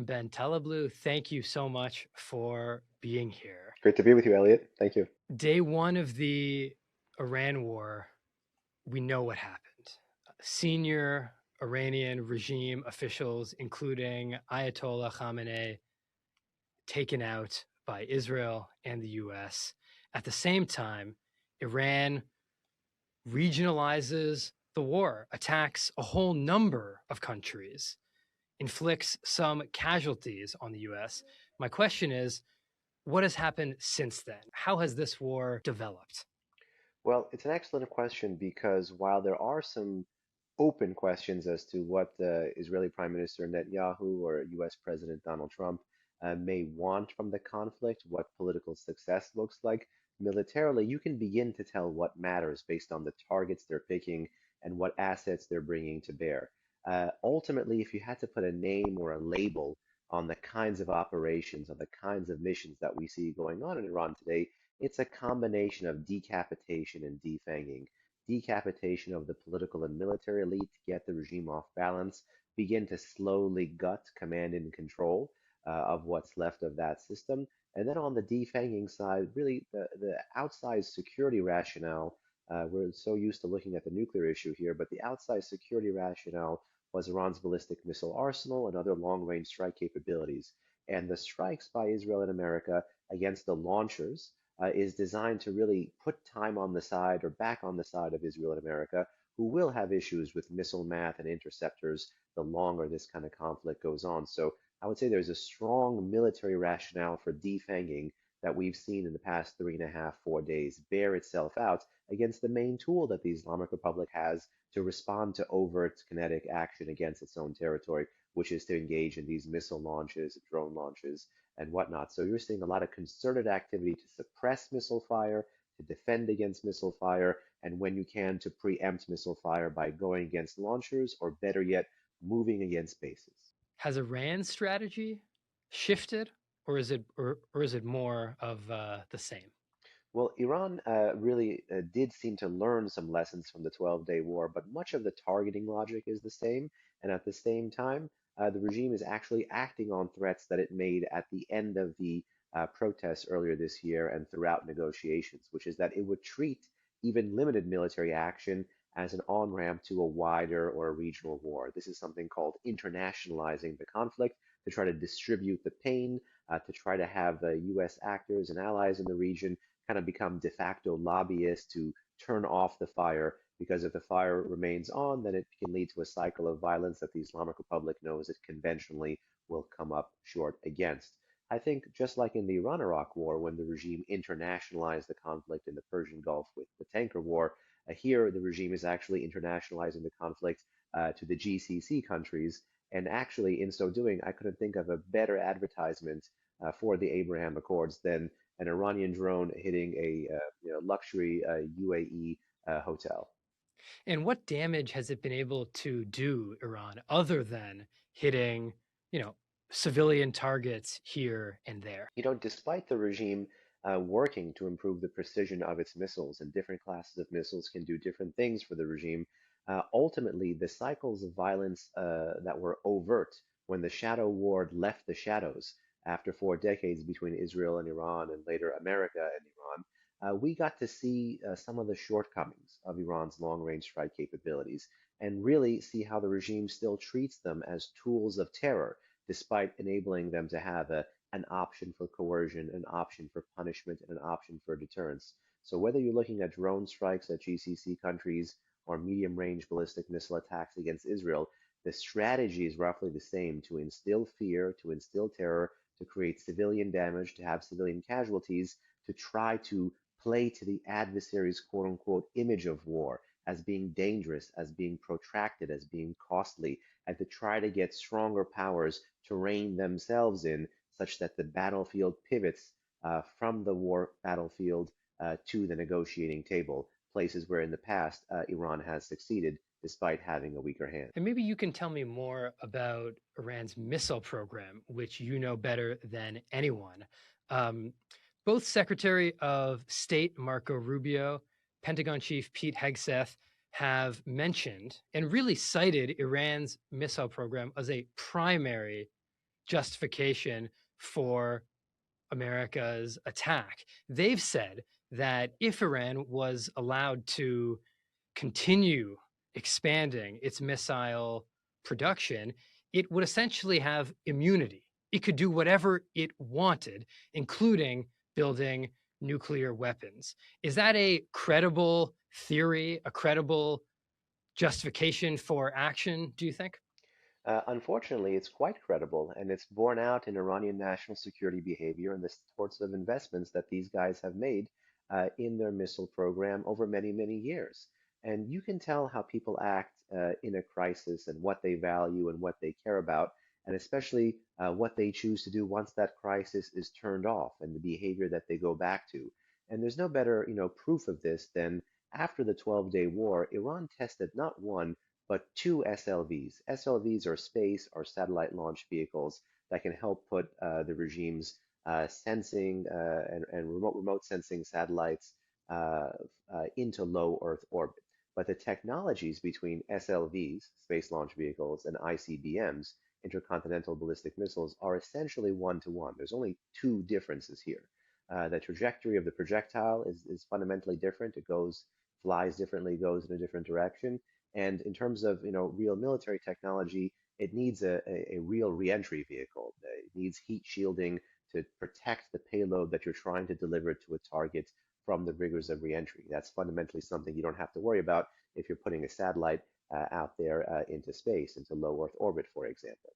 Ben Taleblu. Thank you so much for being here. Great to be with you, Elliot. Thank you. Day one of the Iran war, we know what happened. Senior Iranian regime officials, including Ayatollah Khamenei, taken out by Israel and the US. At the same time, Iran regionalizes the war, attacks a whole number of countries, inflicts some casualties on the US. My question is, what has happened since then? How has this war developed? Well, it's an excellent question because while there are some open questions as to what Israeli Prime Minister Netanyahu or US President Donald Trump may want from the conflict, what political success looks like, militarily, you can begin to tell what matters based on the targets they're picking and what assets they're bringing to bear. Ultimately, if you had to put a name or a label on the kinds of operations, on the kinds of missions that we see going on in Iran today, it's a combination of decapitation and defanging. Decapitation of the political and military elite to get the regime off balance, begin to slowly gut command and control of what's left of that system. And then on the defanging side, really the outsized security rationale. We're so used to looking at the nuclear issue here, but the outsized security rationale was Iran's ballistic missile arsenal and other long range strike capabilities. And the strikes by Israel and America against the launchers is designed to really put time on the side or back on the side of Israel and America, who will have issues with missile math and interceptors the longer this kind of conflict goes on. So I would say there's a strong military rationale for defanging that we've seen in the past 3.5, 4 days bear itself out against the main tool that the Islamic Republic has to respond to overt kinetic action against its own territory, which is to engage in these missile launches, drone launches, and whatnot. So you're seeing a lot of concerted activity to suppress missile fire, to defend against missile fire, and when you can, to preempt missile fire by going against launchers, or better yet, moving against bases. Has Iran's strategy shifted, or is it more of the same? Well, Iran really did seem to learn some lessons from the 12-day war, but much of the targeting logic is the same. And at the same time, the regime is actually acting on threats that it made at the end of the protests earlier this year and throughout negotiations, which is that it would treat even limited military action as an on-ramp to a wider or a regional war. This is something called internationalizing the conflict to try to distribute the pain, to try to have US actors and allies in the region kind of become de facto lobbyists to turn off the fire, because if the fire remains on, then it can lead to a cycle of violence that the Islamic Republic knows it conventionally will come up short against. I think just like in the Iran-Iraq war, when the regime internationalized the conflict in the Persian Gulf with the tanker war, here the regime is actually internationalizing the conflict to the GCC countries. And actually, in so doing, I couldn't think of a better advertisement for the Abraham Accords than an Iranian drone hitting a luxury UAE hotel. And what damage has it been able to do, Iran, other than hitting, you know, civilian targets here and there? Despite the regime working to improve the precision of its missiles, and different classes of missiles can do different things for the regime, ultimately the cycles of violence that were overt when the shadow war left the shadows after 4 decades between Israel and Iran, and later America and Iran, we got to see some of the shortcomings of Iran's long range strike capabilities and really see how the regime still treats them as tools of terror, despite enabling them to have an option for coercion, an option for punishment, and an option for deterrence. So whether you're looking at drone strikes at GCC countries or medium range ballistic missile attacks against Israel, the strategy is roughly the same: to instill fear, to instill terror, to create civilian damage, to have civilian casualties, to try to play to the adversary's quote unquote image of war as being dangerous, as being protracted, as being costly, and to try to get stronger powers to rein themselves in, such that the battlefield pivots from the war battlefield to the negotiating table, places where in the past Iran has succeeded despite having a weaker hand. And maybe you can tell me more about Iran's missile program, which you know better than anyone. Um, both Secretary of State Marco Rubio, Pentagon Chief Pete Hegseth have mentioned and really cited Iran's missile program as a primary justification for America's attack. They've said that if Iran was allowed to continue expanding its missile production, it would essentially have immunity. It could do whatever it wanted, including building nuclear weapons. Is that a credible theory, a credible justification for action, do you think? Unfortunately, it's quite credible, and it's borne out in Iranian national security behavior and the sorts of investments that these guys have made in their missile program over many, many years. And you can tell how people act in a crisis and what they value and what they care about, and especially what they choose to do once that crisis is turned off and the behavior that they go back to. And there's no better, proof of this than after the 12-day war, Iran tested not one but two SLVs. SLVs are space or satellite launch vehicles that can help put the regime's sensing and remote sensing satellites uh, into low Earth orbit. But the technologies between SLVs, space launch vehicles, and ICBMs, intercontinental ballistic missiles, are essentially one to one. There's only two differences here. The trajectory of the projectile is fundamentally different. It flies differently, goes in a different direction, and in terms of real military technology, it needs a real reentry vehicle. It needs heat shielding to protect the payload that you're trying to deliver to a target from the rigors of reentry. That's fundamentally something you don't have to worry about if you're putting a satellite out there into space, into low Earth orbit, for example.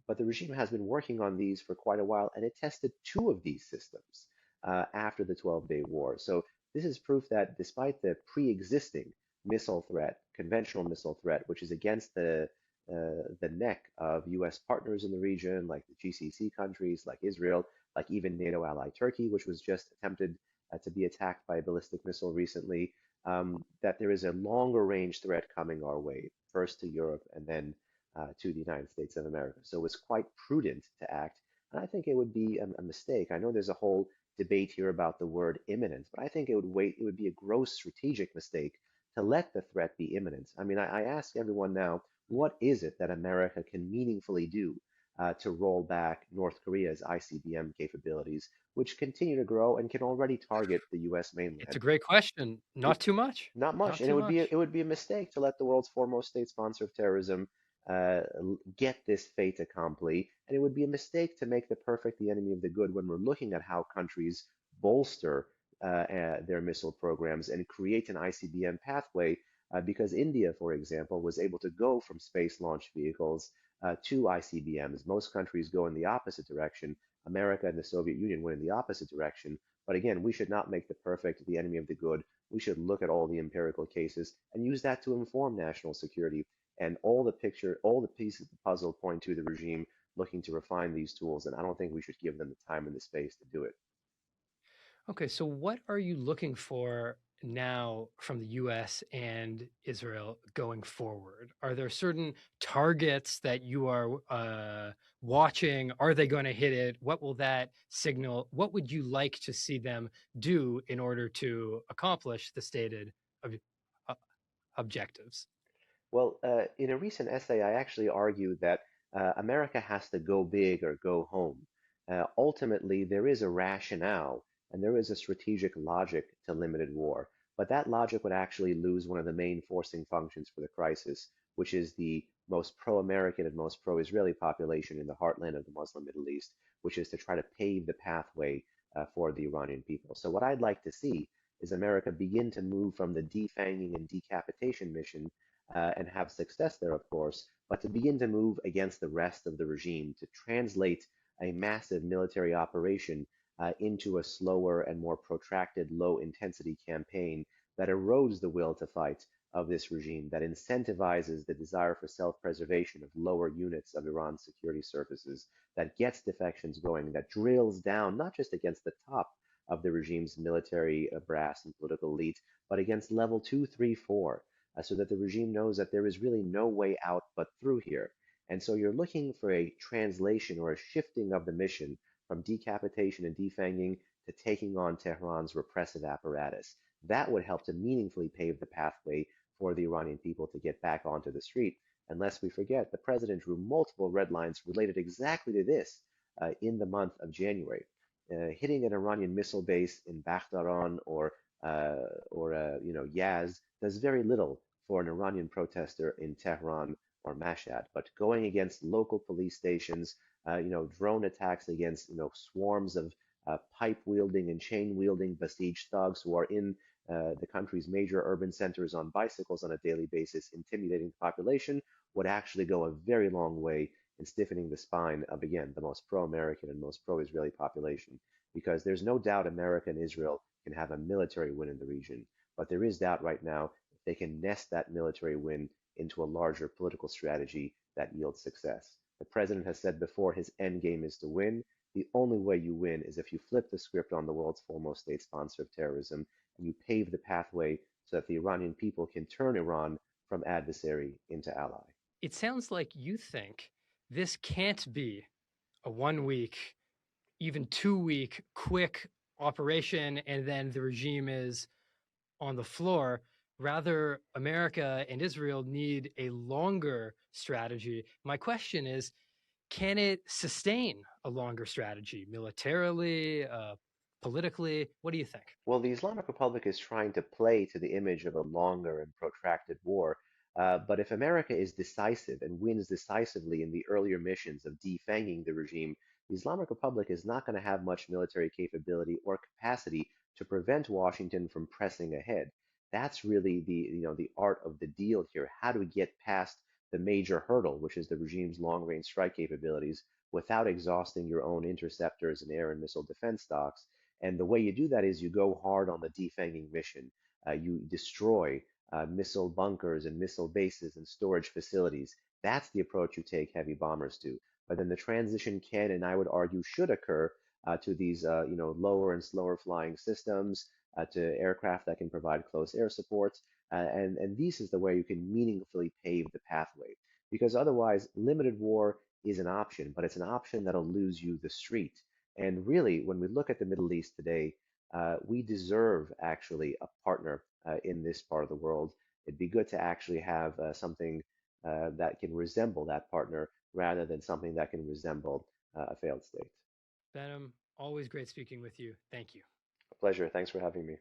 But the regime has been working on these for quite a while, and it tested two of these systems after the 12-day war. So this is proof that despite the pre-existing missile threat, conventional missile threat, which is against the neck of U.S. partners in the region, like the GCC countries, like Israel, like even NATO ally Turkey, which was just attempted to be attacked by a ballistic missile recently, that there is a longer range threat coming our way, first to Europe and then to the United States of America. So it's quite prudent to act. And I think it would be a mistake. I know there's a whole debate here about the word imminent, but I think it would be a gross strategic mistake to let the threat be imminent. I mean, I ask everyone now, what is it that America can meaningfully do to roll back North Korea's ICBM capabilities, which continue to grow and can already target the U.S. It's mainland? a great question. It, Not too much. Not much, Not and too it much. would be a mistake to let the world's foremost state sponsor of terrorism get this fait accompli, and it would be a mistake to make the perfect the enemy of the good when we're looking at how countries bolster their missile programs and create an ICBM pathway. Because India, for example, was able to go from space launch vehicles to ICBMs. Most countries go in the opposite direction. America and the Soviet Union went in the opposite direction. But again, we should not make the perfect the enemy of the good. We should look at all the empirical cases and use that to inform national security. And all the pieces of the puzzle point to the regime looking to refine these tools. And I don't think we should give them the time and the space to do it. Okay, so what are you looking for now from the US and Israel going forward? Are there certain targets that you are watching? Are they going to hit it? What will that signal? What would you like to see them do in order to accomplish the stated ob- uh, objectives? Well, in a recent essay, I actually argued that America has to go big or go home. Ultimately, there is a rationale and there is a strategic logic to limited war, but that logic would actually lose one of the main forcing functions for the crisis, which is the most pro-American and most pro-Israeli population in the heartland of the Muslim Middle East, which is to try to pave the pathway for the Iranian people. So what I'd like to see is America begin to move from the defanging and decapitation mission and have success there, of course, but to begin to move against the rest of the regime, to translate a massive military operation into a slower and more protracted, low intensity campaign that erodes the will to fight of this regime, that incentivizes the desire for self preservation of lower units of Iran's security services, that gets defections going, that drills down not just against the top of the regime's military brass and political elite, but against level 2, 3, 4 so that the regime knows that there is really no way out but through here. And so you're looking for a translation or a shifting of the mission from decapitation and defanging to taking on Tehran's repressive apparatus. That would help to meaningfully pave the pathway for the Iranian people to get back onto the street. unless we forget the president drew multiple red lines related exactly to this in the month of January. Hitting an Iranian missile base in Bakhtaran or Yaz does very little for an Iranian protester in Tehran or Mashhad, but going against local police stations, drone attacks against swarms of pipe wielding and chain wielding besieged thugs who are in the country's major urban centers on bicycles on a daily basis, intimidating the population, would actually go a very long way in stiffening the spine of, again, the most pro American and most pro Israeli population. Because there's no doubt America and Israel can have a military win in the region. But there is doubt right now if they can nest that military win into a larger political strategy that yields success. The president has said before his end game is to win. The only way you win is if you flip the script on the world's foremost state sponsor of terrorism and you pave the pathway so that the Iranian people can turn Iran from adversary into ally. It sounds like you think this can't be a 1 week, even 2 week quick operation, and then the regime is on the floor. Rather, America and Israel need a longer strategy. My question is, can it sustain a longer strategy militarily, politically? What do you think? Well, the Islamic Republic is trying to play to the image of a longer and protracted war. But if America is decisive and wins decisively in the earlier missions of defanging the regime, the Islamic Republic is not going to have much military capability or capacity to prevent Washington from pressing ahead. That's really the art of the deal here. How do we get past the major hurdle, which is the regime's long-range strike capabilities, without exhausting your own interceptors and air and missile defense stocks? And the way you do that is you go hard on the defanging mission. You destroy missile bunkers and missile bases and storage facilities. That's the approach you take heavy bombers to. But then the transition can, and I would argue should occur to these lower and slower flying systems, to aircraft that can provide close air support. And this is the way you can meaningfully pave the pathway. Because otherwise, limited war is an option, but it's an option that'll lose you the street. And really, when we look at the Middle East today, we deserve actually a partner in this part of the world. It'd be good to actually have something that can resemble that partner rather than something that can resemble a failed state. Behnam, always great speaking with you. Thank you. A pleasure. Thanks for having me.